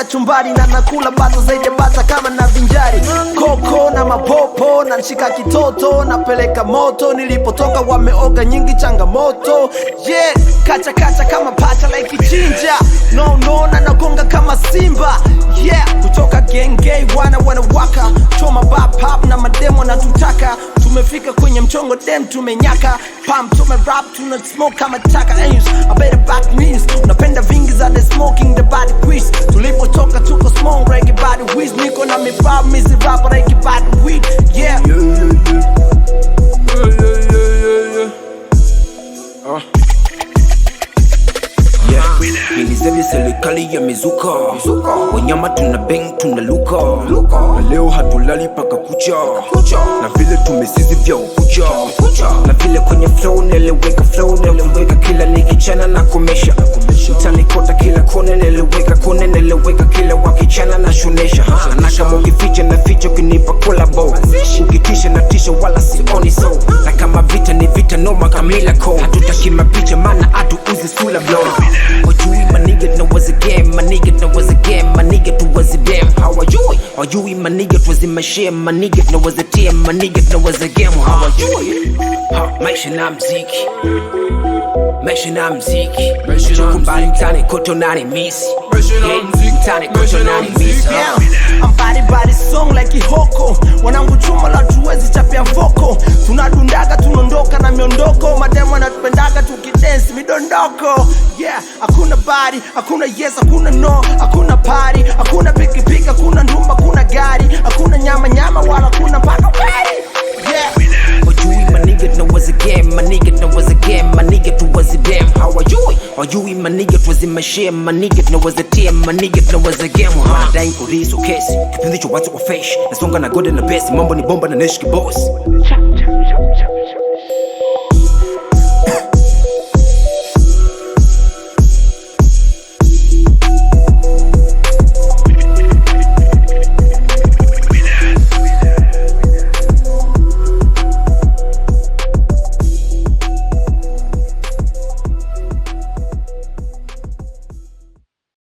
kachumbari na nakula bata zaidi bata kama na vinjari. Koko na mapopo na nshika kitoto napeleka moto, nilipotoka wameoga nyingi changamoto. Yeah, kacha kacha kama pacha like chinja. No na nagonga kama simba. Yeah, kutoka gengay wanawaka choma bap pop na mademo na tutaka. Tumefika kwenye mchongo dem tumenyaka. Pump tume rap tuna smoke kama taka. I better back means unapenda vingi za the smoking the body grease. Tulipotoka tuko small reggae body whiz. Niko na mifab mizi rap reggae body weed. Yeah Nilizeli serikali ya mizuka wanyama tuna bang tuna luka. Na leo hatulali paka kucha. Na vile tumesizi vya ukucha. Na vile kwenye flow neleweka kila nikichana na kumesha. Itanikota kila kone neleweka kila wakichana na shunesha. Na kama ukificha na ficha ukinipa collabo. Ukitisha na tisha wala sioni so. Na kama vita ni vita noma kamila ko. Hatutaki mapicha mana atu uzi sula blow. My nigga know was a game, my nigga know was a game, my nigga know was a damn. How are you? Are you my nigga was in my shame, my nigga know was a team, my nigga know was a game. How are you? Maisha na mziki, maisha na mziki. Kumbali mtani koto nani misi. Mtani koto nani misi. I'm body song like Ihoko. Wanangu chuma la tuwezi chapia foko. Tunadundaga tunondoka na miondoko. Mademo anatupendaga tukidance midondoko. Yeah, hakuna body, hakuna yes, hakuna no, hakuna party, hakuna piki, hakuna ndumba, hakuna gari, hakuna nyama wala hakuna paka wari. Yeah. My nigga know was a game, my nigga know was a game, my nigga was a damn. How are you? Are you my nigga was in my shame, my nigga know was a team, my nigga know was a game. Wanadai kulizo kesi, kipindi cho watu wa fresh. Nasonga na god na best, mambo ni bomba na neshki boss.